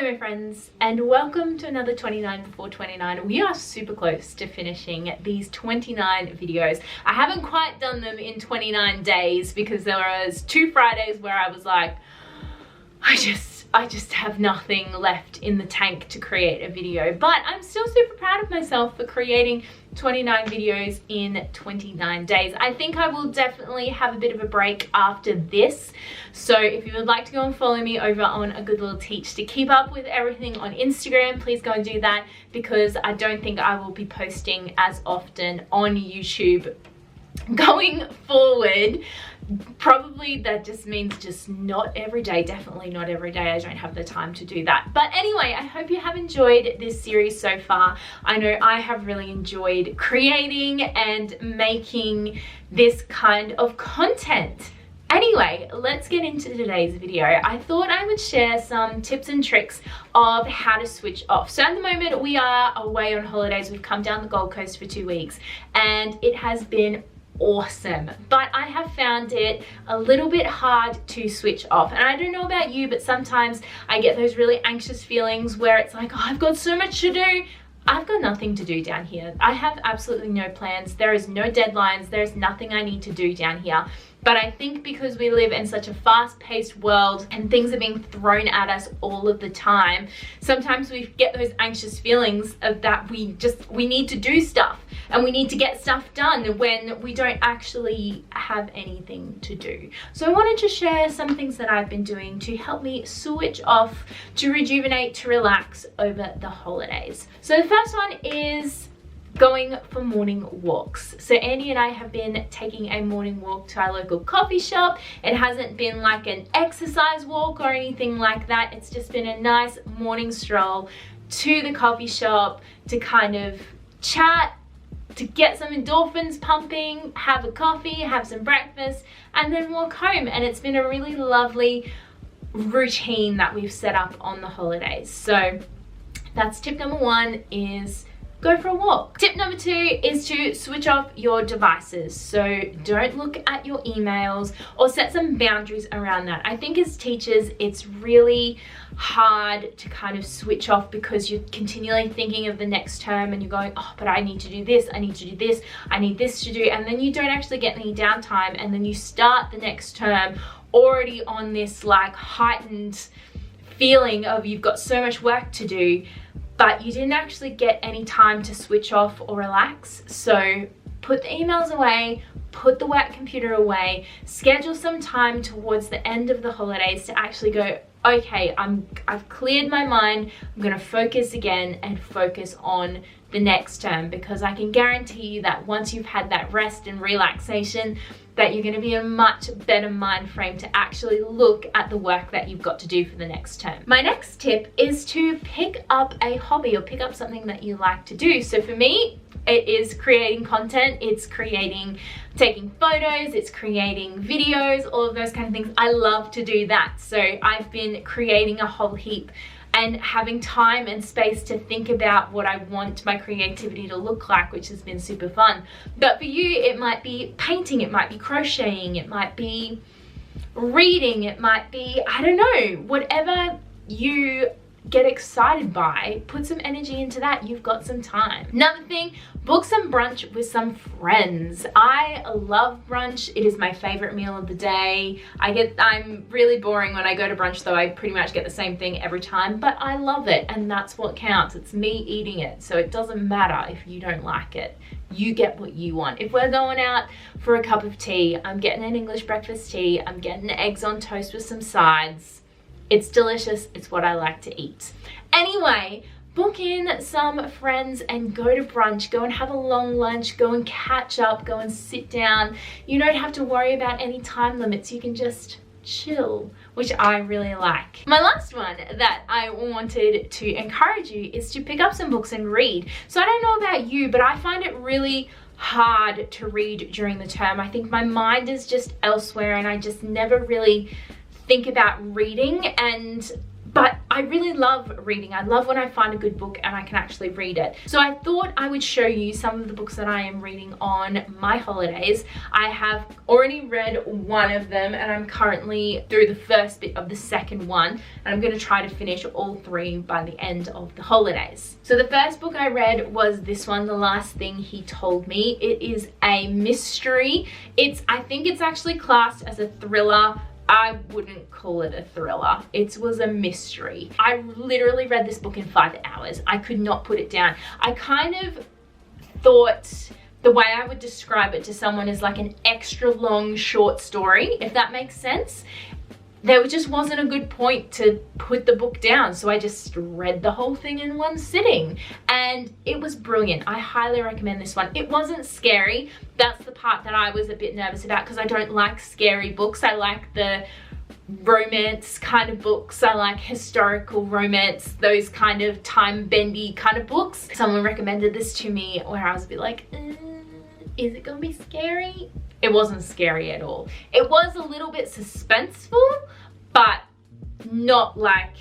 Hello my friends, and welcome to another 29 before 29. We are super close to finishing these 29 videos. I haven't quite done them in 29 days because there was 2 Fridays where I was like, I just have nothing left in the tank to create a video, but I'm still super proud of myself for creating 29 videos in 29 days. I think I will definitely have a bit of a break after this, so if you would like to go and follow me over on A Good Little Teach to keep up with everything on Instagram, please go and do that, because I don't think I will be posting as often on YouTube going forward. Probably that just means just not every day, definitely not every day. I don't have the time to do that. But anyway, I hope you have enjoyed this series so far. I know I have really enjoyed creating and making this kind of content. Anyway, let's get into today's video. I thought I would share some tips and tricks of how to switch off. So at the moment we are away on holidays. We've come down the Gold Coast for 2 weeks and it has been awesome, but I have found it a little bit hard to switch off. And I don't know about you, but sometimes I get those really anxious feelings where it's like, oh, I've got so much to do. I've got nothing to do down here. I have absolutely no plans. There is no deadlines. There's nothing I need to do down here. But I think because we live in such a fast-paced world and things are being thrown at us all of the time, sometimes we get those anxious feelings of that we need to do stuff and we need to get stuff done when we don't actually have anything to do. So I wanted to share some things that I've been doing to help me switch off, to rejuvenate, to relax over the holidays. So the first one is going for morning walks. So Andy and I have been taking a morning walk to our local coffee shop. It hasn't been like an exercise walk or anything like that. It's just been a nice morning stroll to the coffee shop to kind of chat, to get some endorphins pumping, have a coffee, have some breakfast, and then walk home. And it's been a really lovely routine that we've set up on the holidays. So that's tip number 1, is go for a walk. Tip number 2 is to switch off your devices. So don't look at your emails, or set some boundaries around that. I think as teachers, it's really hard to kind of switch off because you're continually thinking of the next term and you're going, oh, but I need to do this, I need to do this, I need this to do, and then you don't actually get any downtime, and then you start the next term already on this like heightened feeling of you've got so much work to do, but you didn't actually get any time to switch off or relax. So put the emails away, put the work computer away, schedule some time towards the end of the holidays to actually go, okay, I've cleared my mind, I'm gonna focus again and focus on the next term, because I can guarantee you that once you've had that rest and relaxation, that you're going to be in a much better mind frame to actually look at the work that you've got to do for the next term. My next tip is to pick up a hobby, or pick up something that you like to do. So for me, it is creating content, it's taking photos, it's creating videos, all of those kind of things. I love to do that. So I've been creating a whole heap and having time and space to think about what I want my creativity to look like, which has been super fun. But for you, it might be painting, it might be crocheting, it might be reading, it might be, I don't know, whatever you get excited by, put some energy into that. You've got some time. Another thing, book some brunch with some friends. I love brunch. It is my favorite meal of the day. I'm really boring when I go to brunch though. I pretty much get the same thing every time, but I love it, and that's what counts. It's me eating it, so it doesn't matter if you don't like it. You get what you want. If we're going out for a cup of tea, I'm getting an English breakfast tea, I'm getting eggs on toast with some sides. It's delicious, it's what I like to eat. Anyway, book in some friends and go to brunch, go and have a long lunch, go and catch up, go and sit down. You don't have to worry about any time limits, you can just chill, which I really like. My last one that I wanted to encourage you is to pick up some books and read. So I don't know about you, but I find it really hard to read during the term. I think my mind is just elsewhere and I just never really think about reading, and but I really love reading. I love when I find a good book and I can actually read it. So I thought I would show you some of the books that I am reading on my holidays. I have already read one of them and I'm currently through the first bit of the second one, and I'm going to try to finish all 3 by the end of the holidays. So the first book I read was this one, The Last Thing He Told Me. It is a mystery. I think it's actually classed as a thriller. I wouldn't call it a thriller. It was a mystery. I literally read this book in 5 hours. I could not put it down. I kind of thought the way I would describe it to someone is like an extra long short story, if that makes sense. There just wasn't a good point to put the book down, so I just read the whole thing in one sitting, and it was brilliant. I highly recommend this one. It wasn't scary. That's the part that I was a bit nervous about, because I don't like scary books. I like the romance kind of books. I like historical romance, those kind of time-bendy kind of books. Someone recommended this to me where I was a bit like, is it gonna be scary? It wasn't scary at all. It was a little bit suspenseful, but not like,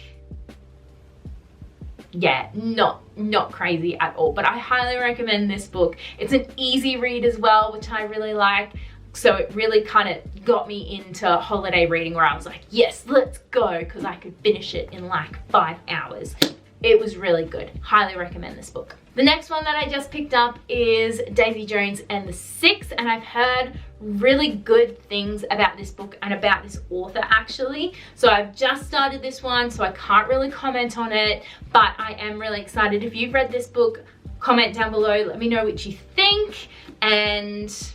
yeah, not crazy at all. But I highly recommend this book. It's an easy read as well, which I really like. So it really kind of got me into holiday reading, where I was like, yes, let's go, because I could finish it in like 5 hours. It was really good. Highly recommend this book. The next one that I just picked up is Daisy Jones and the Six, and I've heard really good things about this book and about this author actually. So I've just started this one, so I can't really comment on it, but I am really excited. If you've read this book, comment down below, let me know what you think, and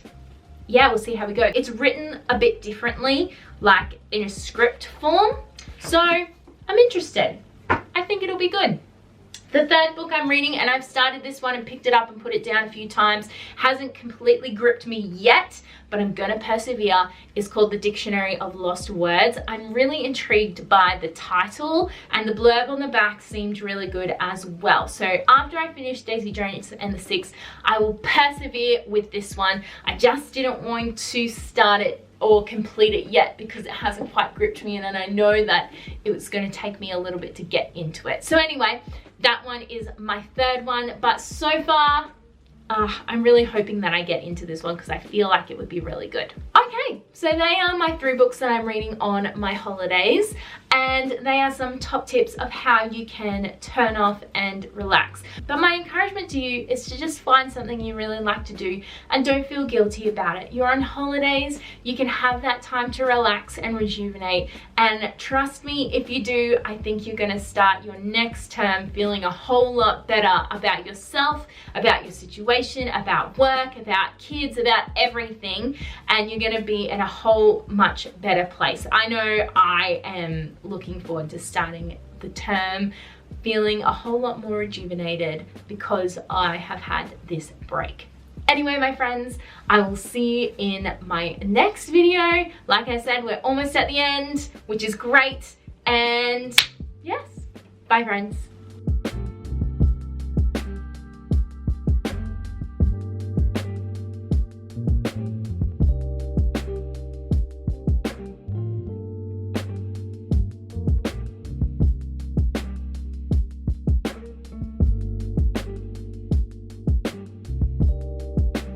yeah, we'll see how we go. It's written a bit differently, like in a script form, so I'm interested. I think it'll be good. The third book I'm reading, and I've started this one and picked it up and put it down a few times, hasn't completely gripped me yet, but I'm gonna persevere, is called The Dictionary of Lost Words. I'm really intrigued by the title, and the blurb on the back seemed really good as well. So after I finish Daisy Jones and the Six, I will persevere with this one. I just didn't want to start it or complete it yet because it hasn't quite gripped me, and then I know that it was going to take me a little bit to get into it. So anyway, that one is my third one, but so far I'm really hoping that I get into this one because I feel like it would be really good. Okay, so they are my 3 books that I'm reading on my holidays, and they are some top tips of how you can turn off and relax. But my encouragement to you is to just find something you really like to do and don't feel guilty about it. You're on holidays, you can have that time to relax and rejuvenate, and trust me, if you do, I think you're gonna start your next term feeling a whole lot better about yourself, about your situation, about work, about kids, about everything, and you're gonna be in a whole much better place. I know I am looking forward to starting the term feeling a whole lot more rejuvenated because I have had this break. Anyway, my friends, I will see you in my next video. Like I said, we're almost at the end, which is great, and yes, bye friends.